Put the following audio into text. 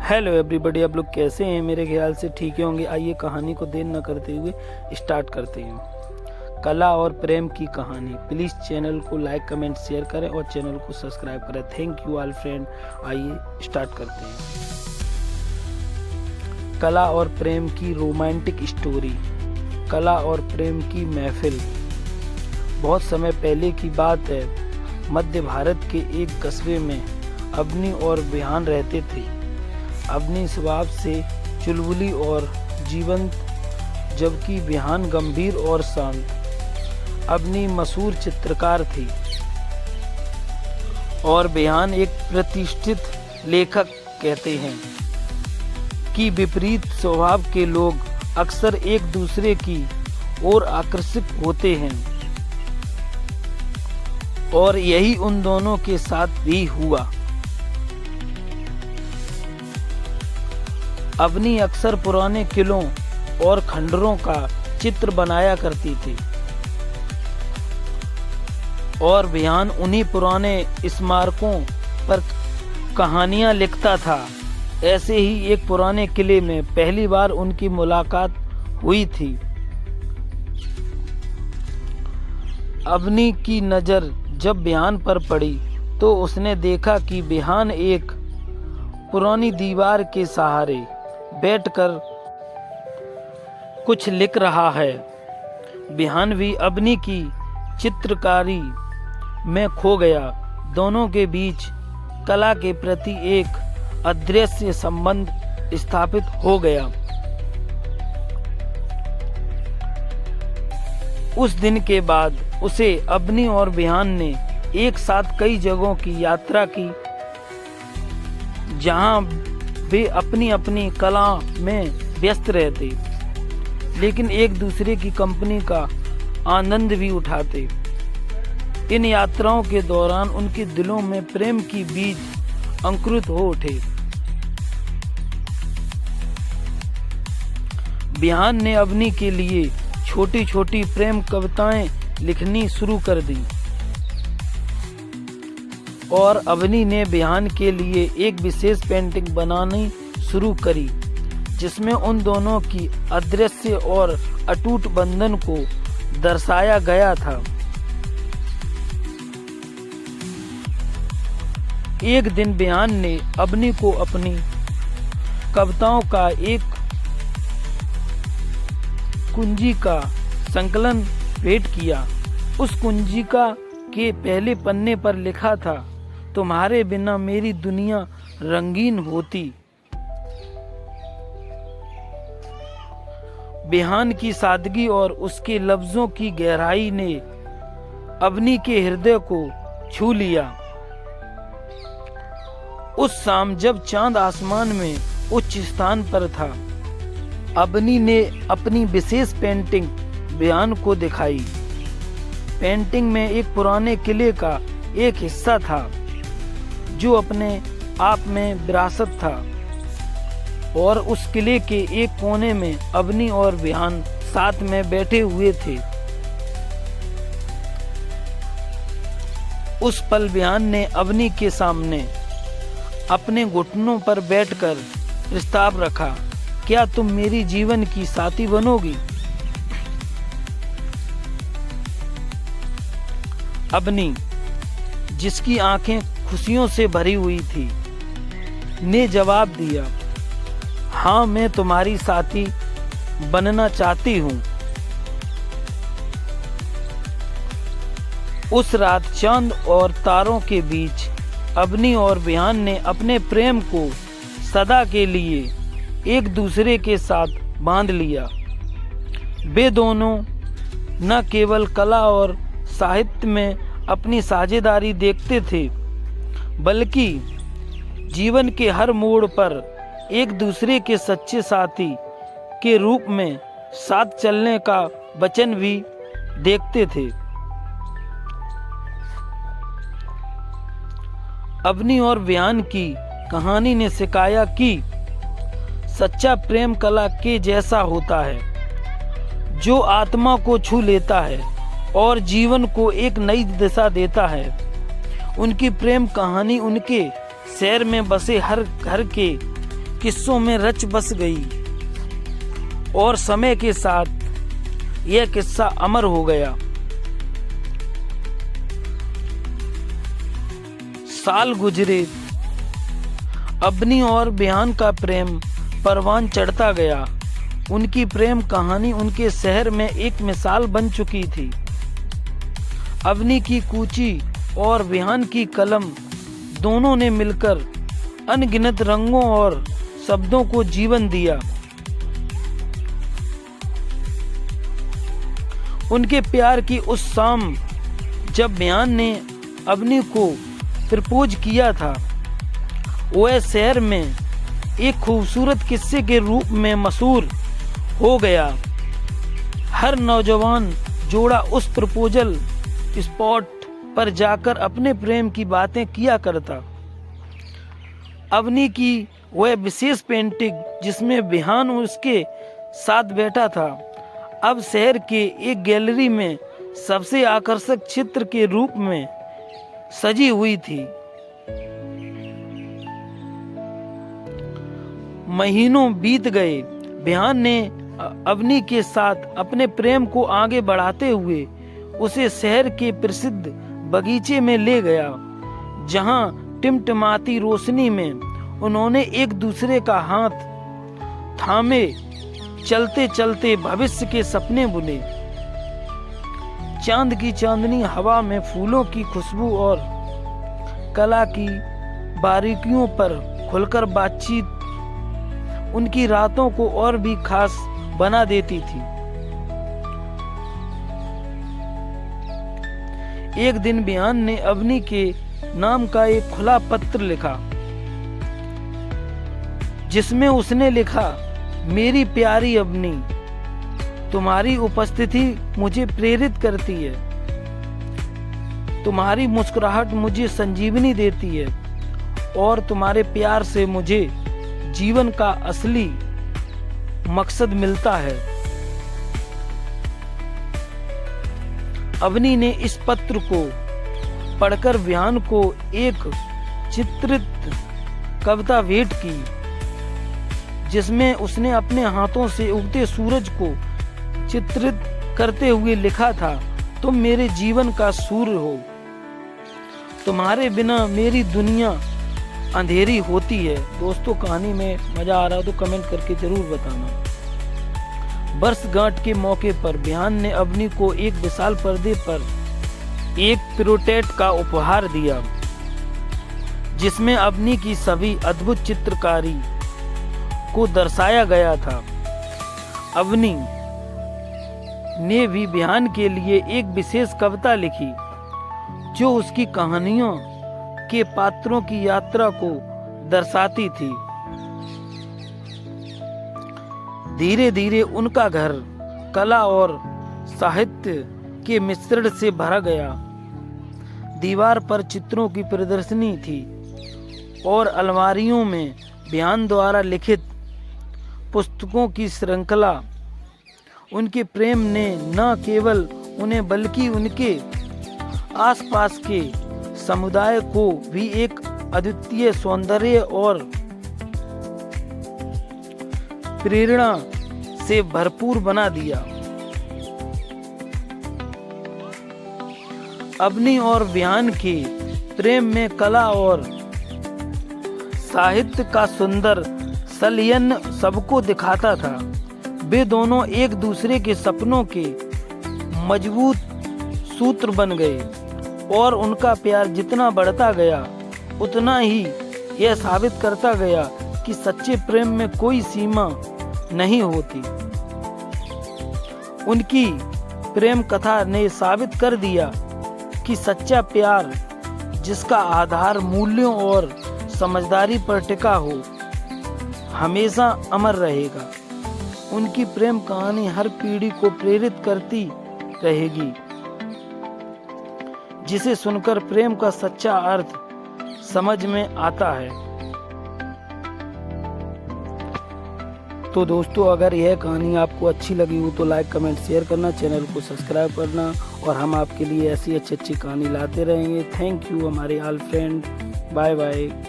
Hello everybody, आप लोग कैसे हैं? मेरे ख्याल से ठीक ही होंगे। आइए कहानी को देर न करते हुए स्टार्ट करते हैं। कला और प्रेम की कहानी। प्लीज़ चैनल को लाइक कमेंट शेयर करें और चैनल को सब्सक्राइब करें। Thank you all friend. आइए स्टार्ट करते हैं। कला और प्रेम की रोमांटिक स्टोरी। कला और प्रेम की महफिल। बहुत समय पहले की बात है। मध्य भारत के एक कस्बे में अवनी और बिहान रहते थे। अवनी स्वभाव से चुलबुली और जीवंत, जबकि बिहान गंभीर और शांत। अवनी मशहूर चित्रकार थी और बिहान एक प्रतिष्ठित लेखक। कहते हैं कि विपरीत स्वभाव के लोग अक्सर एक दूसरे की ओर आकर्षित होते हैं, और यही उन दोनों के साथ भी हुआ। अवनी अक्सर पुराने किलों और खंडरों का चित्र बनाया करती थी और बिहान उन्हीं पुराने स्मारकों पर कहानियां लिखता था। ऐसे ही एक पुराने किले में पहली बार उनकी मुलाकात हुई थी। अवनी की नज़र जब बिहान पर पड़ी तो उसने देखा कि बिहान एक पुरानी दीवार के सहारे बैठकर कुछ लिख रहा है। बिहान भी अवनी की चित्रकारी में खो गया। दोनों के बीच कला के प्रति एक अदृश्य संबंध स्थापित हो गया। उस दिन के बाद उसे अवनी और बिहान ने एक साथ कई जगहों की यात्रा की, जहां वे अपनी अपनी कला में व्यस्त रहते, लेकिन एक दूसरे की कंपनी का आनंद भी उठाते। इन यात्राओं के दौरान उनके दिलों में प्रेम की बीज अंकुरित हो उठे। बिहान ने अवनी के लिए छोटी छोटी प्रेम कविताएं लिखनी शुरू कर दी और अवनी ने बिहान के लिए एक विशेष पेंटिंग बनानी शुरू करी, जिसमें उन दोनों की अदृश्य और अटूट बंधन को दर्शाया गया था। एक दिन बिहान ने अवनी को अपनी कविताओं का एक कुंजिका संकलन भेंट किया। उस कुंजिका के पहले पन्ने पर लिखा था, तुम्हारे बिना मेरी दुनिया रंगीन होती। बिहान की सादगी और उसके लफ्जों की गहराई ने अवनी के हृदय को छू लिया। उस शाम जब चांद आसमान में उच्च स्थान पर था, अवनी ने अपनी विशेष पेंटिंग बिहान को दिखाई। पेंटिंग में एक पुराने किले का एक हिस्सा था जो अपने आप में विरासत था, और उस किले के एक कोने में अवनी और बिहान साथ में बैठे हुए थे। उस पल बिहान ने अवनी के सामने अपने घुटनों पर बैठकर प्रस्ताव रखा, क्या तुम मेरी जीवन की साथी बनोगी? अवनी, जिसकी आंखें खुशियों से भरी हुई थी, ने जवाब दिया, हाँ, मैं तुम्हारी साथी बनना चाहती हूँ। उस रात चांद और तारों के बीच अवनी और बिहान ने अपने प्रेम को सदा के लिए एक दूसरे के साथ बांध लिया। वे दोनों न केवल कला और साहित्य में अपनी साझेदारी देखते थे, बल्कि जीवन के हर मोड़ पर एक दूसरे के सच्चे साथी के रूप में साथ चलने का वचन भी देखते थे। अवनी और बिहान की कहानी ने सिखाया कि सच्चा प्रेम कला के जैसा होता है, जो आत्मा को छू लेता है और जीवन को एक नई दिशा देता है। उनकी प्रेम कहानी उनके शहर में बसे हर घर के किस्सों में रच बस गई और समय के साथ यह किस्सा अमर हो गया। साल गुजरे, अबनी और बिहान का प्रेम परवान चढ़ता गया। उनकी प्रेम कहानी उनके शहर में एक मिसाल बन चुकी थी। अबनी की कूची और बिहान की कलम दोनों ने मिलकर अनगिनत रंगों और शब्दों को जीवन दिया। उनके प्यार की उस शाम जब बिहान ने अबनी को प्रपोज किया था, वह शहर में एक खूबसूरत किस्से के रूप में मशहूर हो गया। हर नौजवान जोड़ा उस प्रपोजल स्पॉट पर जाकर अपने प्रेम की बातें किया करता। अबनी की वह विशेष पेंटिंग जिसमें बिहान उसके साथ बैठा था, अब शहर के एक गैलरी में सबसे आकर्षक चित्र के रूप में सजी हुई थी। महीनों बीत गए। बिहान ने अबनी के साथ अपने प्रेम को आगे बढ़ाते हुए उसे शहर के प्रसिद्ध बगीचे में ले गया, जहां टिमटिमाती रोशनी में उन्होंने एक दूसरे का हाथ थामे चलते चलते भविष्य के सपने बुने। चांद की चांदनी हवा में फूलों की खुशबू और कला की बारीकियों पर खुलकर बातचीत उनकी रातों को और भी खास बना देती थी। एक दिन बिहान ने अबनी के नाम का एक खुला पत्र लिखा, जिसमें उसने लिखा, मेरी प्यारी अबनी, तुम्हारी उपस्थिति मुझे प्रेरित करती है। तुम्हारी मुस्कुराहट मुझे संजीवनी देती है और तुम्हारे प्यार से मुझे जीवन का असली मकसद मिलता है। अबनी ने इस पत्र को पढ़कर बिहान को एक चित्रित कविता भेंट की, जिसमें उसने अपने हाथों से उगते सूरज को चित्रित करते हुए लिखा था, तुम मेरे जीवन का सूर्य हो, तुम्हारे बिना मेरी दुनिया अंधेरी होती है। दोस्तों, कहानी में मजा आ रहा तो कमेंट करके जरूर बताना। वर्षगांठ के मौके पर बिहान ने अबनी को एक विशाल पर्दे पर एक प्रोटेट का उपहार दिया, जिसमें अबनी की सभी अद्भुत चित्रकारी को दर्शाया गया था। अबनी ने भी बिहान के लिए एक विशेष कविता लिखी, जो उसकी कहानियों के पात्रों की यात्रा को दर्शाती थी। धीरे धीरे उनका घर कला और साहित्य के मिश्रण से भरा गया। दीवार पर चित्रों की प्रदर्शनी थी और अलमारियों में बिहान द्वारा लिखित पुस्तकों की श्रृंखला। उनके प्रेम ने न केवल उन्हें बल्कि उनके आसपास के समुदाय को भी एक अद्वितीय सौंदर्य और प्रेरणा से भरपूर बना दिया। अबनी और बिहान के प्रेम में कला और साहित्य का सुंदर संलयन सबको दिखाता था। वे दोनों एक दूसरे के सपनों के मजबूत सूत्र बन गए और उनका प्यार जितना बढ़ता गया उतना ही यह साबित करता गया कि सच्चे प्रेम में कोई सीमा नहीं होती। उनकी प्रेम कथा ने साबित कर दिया कि सच्चा प्यार, जिसका आधार मूल्यों और समझदारी पर टिका हो, हमेशा अमर रहेगा। उनकी प्रेम कहानी हर पीढ़ी को प्रेरित करती रहेगी, जिसे सुनकर प्रेम का सच्चा अर्थ समझ में आता है। तो दोस्तों, अगर यह कहानी आपको अच्छी लगी हो तो लाइक, कमेंट, शेयर करना, चैनल को सब्सक्राइब करना, और हम आपके लिए ऐसी अच्छी अच्छी कहानी लाते रहेंगे। थैंक यू हमारे ऑल फ्रेंड। Bye bye.